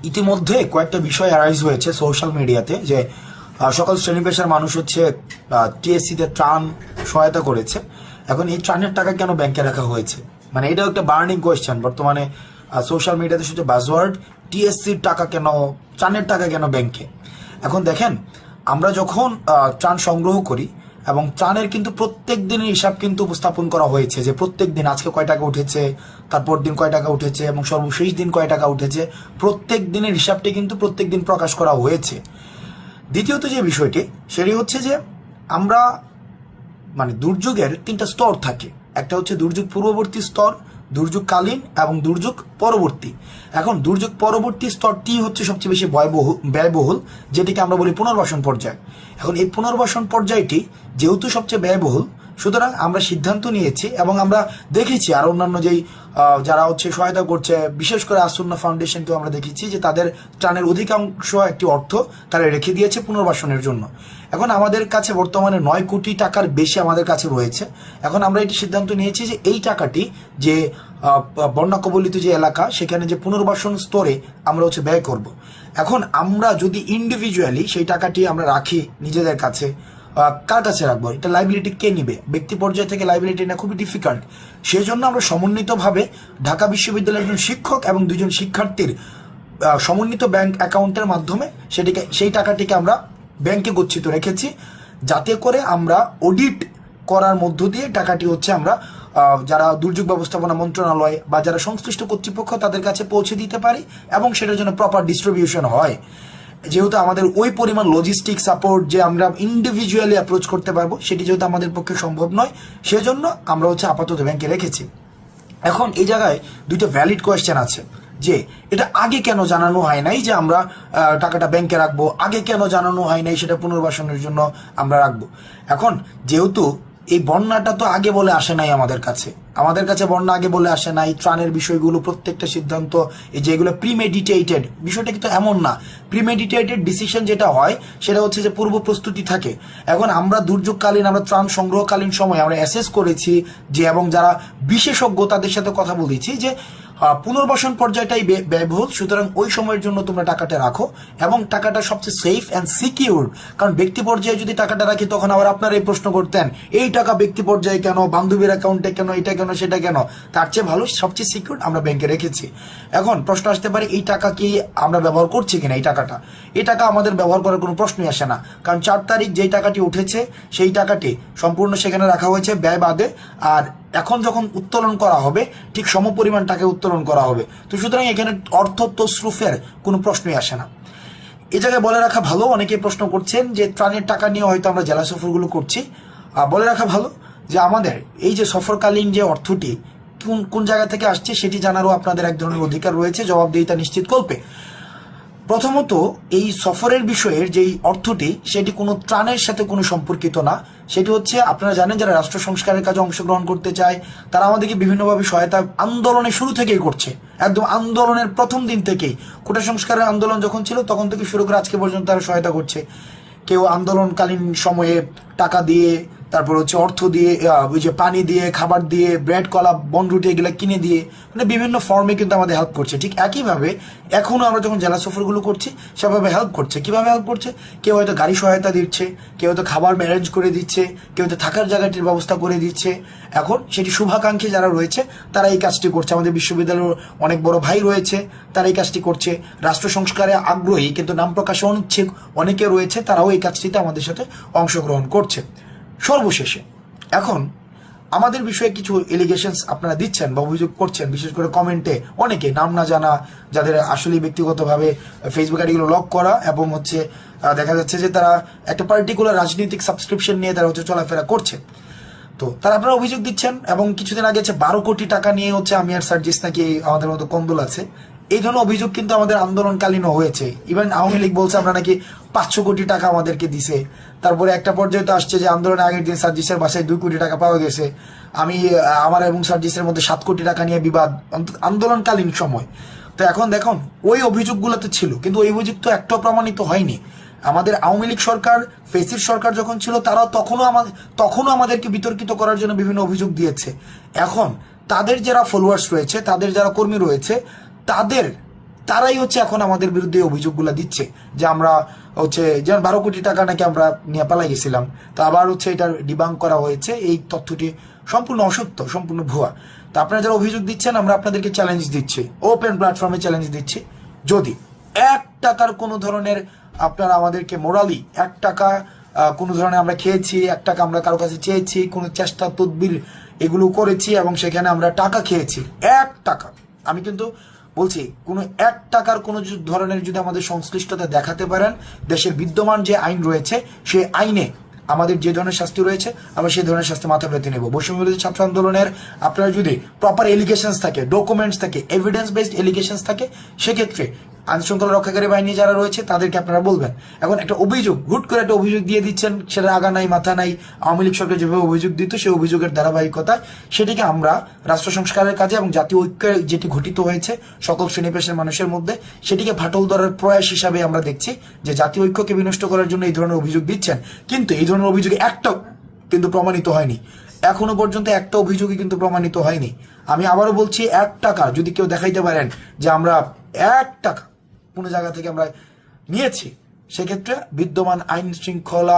ইতিমধ্যে কয়েকটা বিষয় অ্যারাইজ হয়েছে সোশ্যাল মিডিয়াতে যে সকল শ্রেণী পেশার মানুষ হচ্ছে টিএসসিতে ত্রাণ সহায়তা করেছে। এখন এই ত্রাণের টাকা কেন ব্যাংকে রাখা হয়েছে, মানে এটাও একটা বার্নিং কোয়েশ্চেন বর্তমানে সোশ্যাল মিডিয়াতে শুধু বাজওয়ার্ড, টিএসসির টাকা কেন, ত্রাণের টাকা কেন ব্যাংকে। এখন দেখেন, আমরা যখন ত্রাণ সংগ্রহ করি এবং ত্রাণের কিন্তু প্রত্যেক দিনের হিসাব কিন্তু উপস্থাপন করা হয়েছে যে প্রত্যেক দিন আজকে কয় টাকা উঠেছে, তারপর দিন কয় টাকা উঠেছে এবং সর্বশেষ দিন কয় টাকা উঠেছে, প্রত্যেক দিনের হিসাবটি কিন্তু প্রত্যেক দিন প্রকাশ করা হয়েছে। দ্বিতীয়ত যে বিষয়টি সেটি হচ্ছে যে আমরা মানে দুর্যোগের তিনটা স্তর থাকে, একটা হচ্ছে দুর্যোগ পূর্ববর্তী স্তর, দুর্যোগকালীন এবং দুর্যোগ পরবর্তী। এখন দুর্যোগ পরবর্তী স্তরটি হচ্ছে সবচেয়ে বেশি ব্যয়বহুল, যেটিকে আমরা বলি পুনর্বাসন পর্যায়। এখন এই পুনর্বাসন পর্যায়টি যেহেতু সবচেয়ে ব্যয়বহুল, সুতরাং আমরা সিদ্ধান্ত নিয়েছি এবং আমরা দেখেছি আর অন্যান্য যেই যারা হচ্ছে সহায়তা করছে, বিশেষ করে আসুন্না ফাউন্ডেশনকেও আমরা দেখেছি যে তাদের ত্রাণের অধিকাংশ একটি অর্থ তারা রেখে দিয়েছে পুনর্বাসনের জন্য। এখন আমাদের কাছে বর্তমানে 9 কোটি টাকার বেশি আমাদের কাছে রয়েছে। এখন আমরা এটি সিদ্ধান্ত নিয়েছি যে এই টাকাটি যে বন্যা কবলিত যে এলাকা সেখানে যে পুনর্বাসন স্তরে আমরা হচ্ছে ব্যয় করব। এখন আমরা যদি ইন্ডিভিজুয়ালি সেই টাকাটি আমরা রাখি নিজেদের কাছে, কার কাছে রাখবো, এটা লাইবিলিটি কে নিবে, ব্যক্তি পর্যায় থেকে লাইবিলিটি নেওয়া খুবই ডিফিকাল্ট। সেই জন্য আমরা সমন্বিতভাবে ঢাকা বিশ্ববিদ্যালয়ের একজন শিক্ষক এবং 2জন শিক্ষার্থীর সমন্বিত ব্যাংক অ্যাকাউন্টের মাধ্যমে সেই টাকাটিকে আমরা ব্যাংকে গচ্ছিত রেখেছি, যাতে করে আমরা অডিট করার মধ্য দিয়ে টাকাটি হচ্ছে আমরা যারা দুর্যোগ ব্যবস্থাপনা মন্ত্রণালয় বা যারা সংশ্লিষ্ট কর্তৃপক্ষ তাদের কাছে পৌঁছে দিতে পারি এবং সেটার জন্য প্রপার ডিস্ট্রিবিউশন হয়। যেহেতু আমাদের ওই পরিমাণ লজিস্টিক সাপোর্ট যে আমরা ইন্ডিভিজুয়ালি অ্যাপ্রোচ করতে পারবো সেটি যেহেতু আমাদের পক্ষে সম্ভব নয়, সেজন্য আমরা হচ্ছে আপাতত ব্যাংকে রেখেছি। এখন এই জায়গায় দুইটা ভ্যালিড কোয়েশ্চেন আছে যে এটা আগে কেন জানানো হয় নাই যে আমরা টাকাটা ব্যাংকে রাখবো, আগে কেন জানানো হয় নাই সেটা পুনর্বাসনের জন্য আমরা রাখবো। এখন যেহেতু এই বন্যাটা তো আগে বলে আসে নাই আমাদের কাছে বন্যা আগে বলে আসে নাই, ত্রাণের বিষয়গুলো প্রত্যেকটা সিদ্ধান্ত এই যেগুলো প্রিমেডিটেটেড, বিষয়টা কিন্তু এমন না। প্রিমেডিটেটেড ডিসিশন যেটা হয় সেটা হচ্ছে যে পূর্ব প্রস্তুতি থাকে। এখন আমরা দুর্যোগকালীন আমরা ত্রাণ সংগ্রহকালীন সময় আমরা অ্যাসেস করেছি যে এবং যারা বিশেষজ্ঞ তাদের সাথে কথা বলেছি যে পুনর্বাসন পর্যায়টাই ব্যয়বহুল, সুতরাং ওই সময়ের জন্য তোমরা টাকাটা রাখো এবং টাকাটা সবচেয়ে সেফ অ্যান্ড সিকিউর। কারণ ব্যক্তি পর্যায়ে যদি টাকাটা রাখি তখন আবার আপনারা এই প্রশ্ন করতেন এই টাকা ব্যক্তি পর্যায়ে কেন, বান্ধবীর অ্যাকাউন্টে কেন, এটা কেন সেটা কেন, তার চেয়ে ভালো সবচেয়ে সিকিউর আমরা ব্যাংকে রেখেছি। এখন প্রশ্ন আসতে পারে এই টাকা কি আমরা ব্যবহার করছি কিনা, এই টাকা আমাদের ব্যবহার করার কোনো প্রশ্নই আসে না, কারণ 4 তারিখ যেই টাকাটি উঠেছে সেই টাকাটি সম্পূর্ণ সেখানে রাখা হয়েছে ব্যয় বাদে, আর এখন যখন উত্তোলন করা হবে ঠিক সমপরিমাণ টাকা উত্তোলন করা হবে। তো সুতরাং এখানে অর্থ তসরুফের কোনো প্রশ্নই আসে না। এই জায়গায় বলে রাখা ভালো, অনেকে প্রশ্ন করছেন যে ত্রাণের টাকা নিয়ে হয়তো আমরা জেলা সফরগুলো করছি। বলে রাখা ভালো যে আমাদের এই যে সফরকালীন যে অর্থটি কোন জায়গা থেকে আসছে সেটি জানারও আপনাদের এক ধরনের অধিকার রয়েছে, জবাবদিহিতা নিশ্চিত করবে। প্রথমত এই সফরের বিষয়ের যেই অর্থটি সেটি কোনো ত্রাণের সাথে কোনো সম্পর্কিত না। সেটি হচ্ছে আপনারা জানেন যারা রাষ্ট্র সংস্কারের কাজে অংশগ্রহণ করতে চায় তারা আমাদেরকে বিভিন্নভাবে সহায়তা আন্দোলনের শুরু থেকেই করছে, একদম আন্দোলনের প্রথম দিন থেকেই, কোটা সংস্কারের আন্দোলন যখন ছিল তখন থেকে শুরু করে আজকে পর্যন্ত তারা সহায়তা করছে। কেউ আন্দোলনকালীন সময়ে টাকা দিয়ে, তারপর হচ্ছে অর্থ দিয়ে, ওই যে পানি দিয়ে, খাবার দিয়ে, ব্রেড কলা বনরুটি এগুলো কিনে দিয়ে, মানে বিভিন্ন ফর্মে কিন্তু আমাদের হেল্প করছে। ঠিক একইভাবে এখনও আমরা যখন জেলা সফরগুলো করছি সেভাবে হেল্প করছে। কিভাবে হেল্প করছে? কেউ হয়তো গাড়ি সহায়তা দিচ্ছে, কেউ হয়তো খাবার ম্যানেজ করে দিচ্ছে, কেউ হয়তো থাকার জায়গাটির ব্যবস্থা করে দিচ্ছে। এখন সেটি শুভাকাঙ্ক্ষী যারা রয়েছে তারা এই কাজটি করছে। আমাদের বিশ্ববিদ্যালয়ের অনেক বড় ভাই রয়েছে, তারা এই কাজটি করছে। রাষ্ট্র সংস্কারে আগ্রহী কিন্তু নাম প্রকাশে অনিচ্ছুক অনেকে রয়েছে, তারাও এই কাজটিতে আমাদের সাথে অংশগ্রহণ করছে। সর্বশেষে এখন আমাদের বিষয়ে কিছু এলিগেশনস আপনারা দিচ্ছেন বা অভিযোগ করছেন, বিশেষ করে কমেন্টে অনেকে নাম না জানা, যাদের আসলে ব্যক্তিগতভাবে ফেসবুক আইডিগুলো লক করা এবং হচ্ছে দেখা যাচ্ছে যে তারা একটা পার্টিকুলার রাজনৈতিক সাবস্ক্রিপশন নিয়ে তারা হচ্ছে চলাফেরা করছে। তো তারা আপনারা অভিযোগ দিচ্ছেন এবং কিছুদিন আগে হচ্ছে 12 কোটি টাকা নিয়ে হচ্ছে আমি আর সার্জিস নাকি আমাদের মতো কন্দল আছে, এই ধরনের অভিযোগ কিন্তু আমাদের আন্দোলনকালীনও হয়েছে। ইভেন আওয়ামী লীগ বলছে আমরা নাকি 500 কোটি টাকা আমাদেরকে দিছে। তারপরে একটা পর্যায়ে তো আসছে যে আন্দোলনের আগের দিন সার্জিসের বাসায় 2 কোটি টাকা পাওয়া গেছে। আমার এবং সার্জিসের মধ্যে 7 কোটি টাকা নিয়ে বিবাদ আন্দোলনকালীন সময়। তো এখন দেখুন ওই অভিযোগগুলো তো ছিল, কিন্তু ওই অভিযোগ তো একটাও প্রমাণিত হয়নি। আমাদের আওয়ামী লীগ সরকার, ফেসির সরকার যখন ছিল তারাও তখনও আমাদেরকে বিতর্কিত করার জন্য বিভিন্ন অভিযোগ দিয়েছে। এখন তাদের যারা ফলোয়ার্স রয়েছে, তাদের যারা কর্মী রয়েছে, তাদের তারাই হচ্ছে এখন আমাদের বিরুদ্ধে এই অভিযোগগুলো দিচ্ছে যে আমরা হচ্ছে যেমন 12 কোটি টাকা নাকি আমরা নিয়ে পালাই গেছিলাম, তো আবার হচ্ছে এটা ডিবাঙ্ক করা হয়েছে। এই তথ্যটি সম্পূর্ণ অসত্য, সম্পূর্ণ ভুয়া। তো আপনারা যারা অভিযোগ দিচ্ছেন, আমরা আপনাদেরকে চ্যালেঞ্জ দিচ্ছি, ওপেন প্ল্যাটফর্মে চ্যালেঞ্জ দিচ্ছি, যদি 1 টাকার কোনো ধরনের আপনারা আমাদেরকে মোরালি 1 টাকা কোনো ধরনের আমরা খেয়েছি, 1 টাকা আমরা কারো কাছে চেয়েছি, কোনো চেষ্টা তদবির এগুলো করেছি এবং সেখানে আমরা টাকা খেয়েছি, 1 টাকা, আমি কিন্তু বলছি কোনো 1 টাকার কোনো ধরনের যদি আমাদের সংশ্লিষ্টতা দেখাতে পারেন, দেশের বিদ্যমান যে আইন রয়েছে সেই আইনে আমাদের যে ধরনের শাস্তি রয়েছে আমরা সেই ধরনের শাস্তি মাথা পেতে নেব। বৈষম্যবিরোধী ছাত্র আন্দোলনের আপনারা যদি প্রপার এলিগেশনস থাকে, ডকুমেন্টস থাকে, এভিডেন্স বেসড এলিগেশনস থাকে, সেক্ষেত্রে আইন শৃঙ্খলা রক্ষাকারী বাহিনী যারা রয়েছে তাদেরকে আপনারা বলবেন। এখন একটা অভিযোগ হুট করে একটা অভিযোগ দিয়ে দিচ্ছেন, সেটা আগা নাই মাথা নাই। আওয়ামী লীগ সরকার যেভাবে অভিযোগ দিত সেই অভিযোগের ধারাবাহিকতা সেটিকে আমরা রাষ্ট্র সংস্কারের কাজে এবং জাতীয় ঐক্যে যেটি ঘটিত হয়েছে সকল শ্রেণী পেশার মানুষের মধ্যে, সেটিকে ফাটল ধরার প্রয়াস হিসাবে আমরা দেখছি যে জাতীয় ঐক্যকে বিনষ্ট করার জন্য এই ধরনের অভিযোগ দিচ্ছেন। কিন্তু এই ধরনের অভিযোগ একটাও কিন্তু প্রমাণিত হয়নি, এখনো পর্যন্ত একটা অভিযোগই কিন্তু প্রমাণিত হয়নি। আমি আবারও বলছি, 1 টাকা যদি কেউ দেখাইতে পারেন যে আমরা 1 টাকা কোনো জায়গা থেকে আমরা নিয়েছি, সেক্ষেত্রে বিদ্যমান আইন শৃঙ্খলা